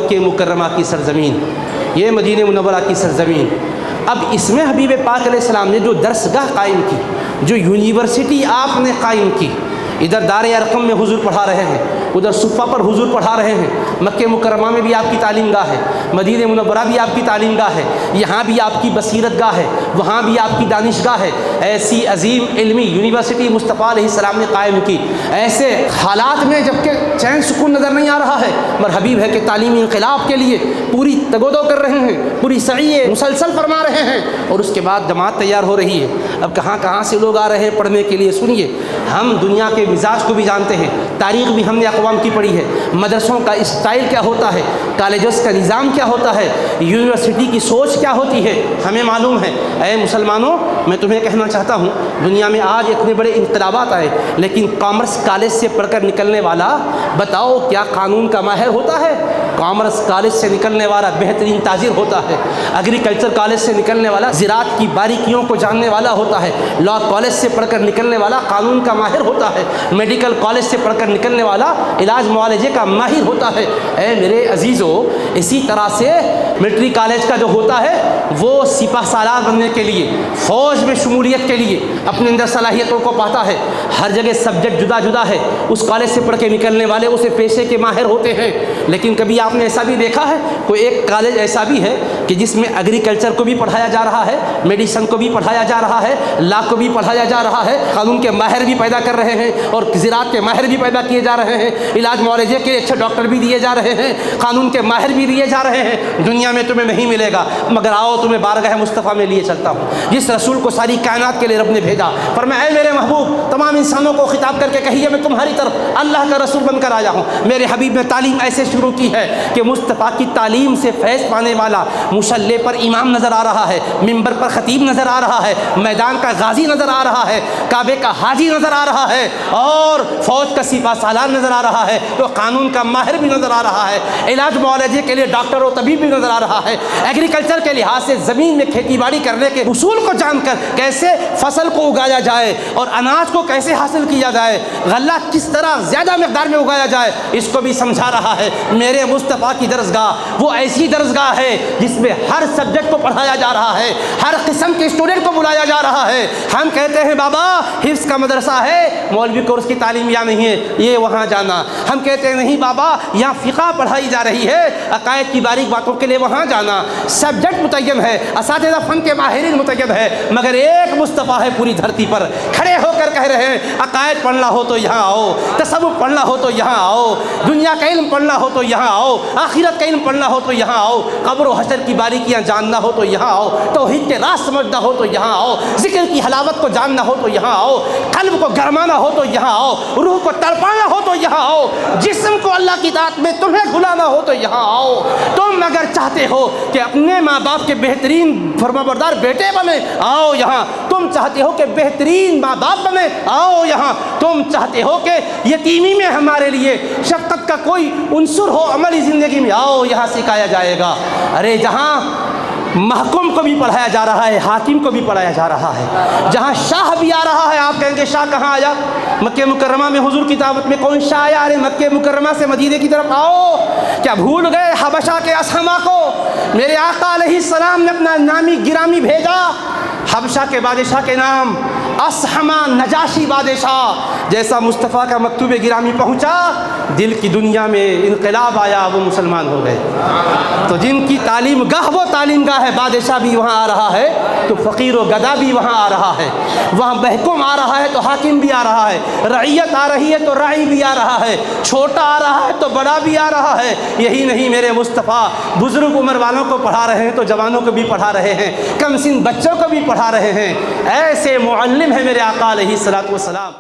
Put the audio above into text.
مکہ مکرمہ کی سرزمین، یہ مدینہ منورہ کی سرزمین، اب اس میں حبیب پاک علیہ السلام نے جو درسگاہ قائم کی، جو یونیورسٹی آپ نے قائم کی، ادھر دار ارقم میں حضور پڑھا رہے ہیں، ادھر صفہ پر حضور پڑھا رہے ہیں، مکہ مکرمہ میں بھی آپ کی تعلیم گاہ ہے، مدینہ منورہ بھی آپ کی تعلیم گاہ ہے، یہاں بھی آپ کی بصیرت گاہ ہے، وہاں بھی آپ کی دانش گاہ ہے، ایسی عظیم علمی یونیورسٹی مصطفیٰ علیہ السلام نے قائم کی، ایسے حالات میں جبکہ چین سکون نظر نہیں آ رہا ہے، مگر حبیب ہے کہ تعلیمی انقلاب کے لیے پوری تگودو کر رہے ہیں، پوری سعی مسلسل فرما رہے ہیں، اور اس کے بعد جماعت تیار ہو رہی ہے۔ اب کہاں کہاں سے لوگ آ رہے ہیں پڑھنے کے لیے، سنیے، ہم دنیا کے مزاج کو بھی جانتے ہیں، تاریخ بھی ہم نے اقوام کی پڑھی ہے، مدرسوں کا اسٹائل کیا ہوتا ہے، کالجز کا نظام کیا ہوتا ہے، یونیورسٹی کی سوچ کیا ہوتی ہے، ہمیں معلوم ہے۔ اے مسلمانوں، میں تمہیں کہنا چاہتا ہوں، دنیا میں آج اتنے بڑے انقلابات آئے، لیکن کامرس کالج سے پڑھ کر نکلنے والا بتاؤ کیا قانون کا ماہر ہوتا ہے؟ کامرس کالج سے نکلنے والا بہترین تاجر ہوتا ہے، ایگریکلچر کالج سے نکلنے والا زراعت کی باریکیوں کو جاننے والا ہوتا ہے، لا کالج سے پڑھ کر نکلنے والا قانون کا ماہر ہوتا ہے، میڈیکل کالج سے پڑھ کر نکلنے والا علاج معالجے کا ماہر ہوتا ہے۔ اے میرے عزیزو، اسی طرح سے ملٹری کالج کا جو ہوتا ہے وہ سپاہ سالار بننے کے لیے، فوج میں شمولیت کے لیے اپنے اندر صلاحیتوں کو پاتا ہے، ہر جگہ سبجیکٹ جدا جدا ہے، اس کالج سے پڑھ کے نکلنے والے اسے پیشے کے ماہر ہوتے ہیں۔ لیکن کبھی آپ نے ایسا بھی دیکھا ہے، کوئی ایک کالج ایسا بھی ہے کہ جس میں ایگریکلچر کو بھی پڑھایا جا رہا ہے، میڈیسن کو بھی پڑھایا جا رہا ہے، لا کو بھی پڑھایا جا رہا ہے، قانون کے ماہر بھی پیدا کر رہے ہیں اور زراعت کے ماہر بھی پیدا کیے جا رہے ہیں، علاج معالجے کے اچھے ڈاکٹر بھی دیے جا رہے ہیں، قانون کے ماہر بھی دیے جا رہے ہیں۔ دنیا میں تمہیں نہیں ملے گا، مگر آؤ تمہیں بارگاہ مصطفیٰ میں لیے چلتا ہوں، جس رسول کو ساری کائنات کے لیے رب نے بھیجا۔ فرمایا اے میرے محبوب، تمام انسانوں کو خطاب کر کے کہیے میں تمہاری طرف اللہ کا رسول بن کر آیا ہوں۔ میرے حبیب نے تعلیم ایسے شروع کی ہے کہ مصطفیٰ کی تعلیم سے فیض پانے والا مصلی پر امام نظر آ رہا ہے، منبر پر خطیب نظر آ رہا ہے، میدان کا غازی نظر آ رہا ہے، کعبے کا حاجی نظر آ رہا ہے، اور فوج کا سپاہ سالار نظر آ رہا ہے، تو قانون کا ماہر بھی نظر آ رہا ہے، علاج معالجے کے لیے ڈاکٹر و طبیب بھی نظر آ رہا ہے، ایگریکلچر کے لحاظ سے زمین میں کھیتی باڑی کرنے کے اصول کو جان کر کیسے فصل کو اگایا جائے اور اناج کو کیسے حاصل کیا جائے، غلہ کس طرح زیادہ مقدار میں اگایا جائے، اس کو بھی سمجھا رہا ہے۔ میرے مصطفیٰ کی درسگاہ وہ ایسی درسگاہ ہے جس میں ہر سبجیکٹ کو پڑھایا جا رہا ہے، ہر قسم کے اسٹوڈنٹ کو بلایا جا رہا ہے۔ ہم کہتے ہیں بابا حفظ کا مدرسہ ہے، مولوی کورس کی تعلیم یہاں نہیں ہے، یہ وہاں جانا۔ ہم کہتے ہیں نہیں بابا یہاں فقہ پڑھائی جا رہی ہے، عقائد کی باریک باتوں کے لیے وہاں جانا۔ سبجیکٹ متعین ہے، اساتذہ فن کے ماہرین متعین ہے، مگر ایک مصطفیٰ ہے پوری دھرتی پر، کھڑے ہو کر کہہ رہے ہیں عقائد پڑھنا ہو تو یہاں آؤ، تصوف پڑھنا ہو تو یہاں آؤ، دنیا کا علم پڑھنا ہو تو یہاں آؤ، آخرت کا علم پڑھنا ہو تو یہاں آؤ، قبر و حشر کی باریکیاں جاننا ہو تو یہاں آؤ، توحید کے راز سمجھنا ہو تو یہاں آؤ، ذکر کی حلاوت کو جاننا ہو تو یہاں آؤ، قلب کو گرمانا ہو تو یہاں آؤ، روح کو تڑپانا ہو تو یہاں آؤ، جسم کو اللہ کی اطاعت میں تمہیں بھلانا ہو تو یہاں آؤ۔ تم اگر چاہتے ہو کہ اپنے ماں باپ کے بہترین فرمانبردار بیٹے بنے، آؤ یہاں۔ تم چاہتے ہو کہ بہترین ماں باپ بنے، آؤ یہاں۔ تم چاہتے ہو کہ یتیمی میں ہمارے لیے شفقت کا کوئی عنصر ہو عملی زندگی میں، آؤ یہاں سکھایا جائے گا۔ ارے جہاں محکوم کو بھی پڑھایا جا رہا ہے، حاکم کو بھی پڑھایا جا رہا ہے، جہاں شاہ بھی آ رہا ہے، آپ کہیں گے شاہ کہاں آیا؟ مکہ مکرمہ میں حضور کی دعوت میں کون شاہ آیا؟ ارے مکہ مکرمہ سے مدینے کی طرف آؤ۔ کیا بھول گئے حبشہ کے اسحما کو؟ میرے آقا علیہ السلام نے اپنا نامی گرامی بھیجا، حبشہ کے بادشاہ کے نام اسحما نجاشی بادشاہ۔ جیسا مصطفیٰ کا مکتوب گرامی پہنچا، دل کی دنیا میں انقلاب آیا، وہ مسلمان ہو گئے۔ تو جن کی تعلیم گاہ وہ تعلیم گاہ ہے، بادشاہ بھی وہاں آ رہا ہے تو فقیر و گدا بھی وہاں آ رہا ہے، وہاں محکوم آ رہا ہے تو حاکم بھی آ رہا ہے، رعیت آ رہی ہے تو راعی بھی آ رہا ہے، چھوٹا آ رہا ہے تو بڑا بھی آ رہا ہے۔ یہی نہیں میرے مصطفیٰ بزرگ عمر والوں کو پڑھا رہے ہیں تو جوانوں کو بھی پڑھا رہے ہیں، کم سن بچوں کو بھی پڑھا رہے ہیں۔ ایسے معلم ہے میرے آقا علیہ الصلوۃ والسلام۔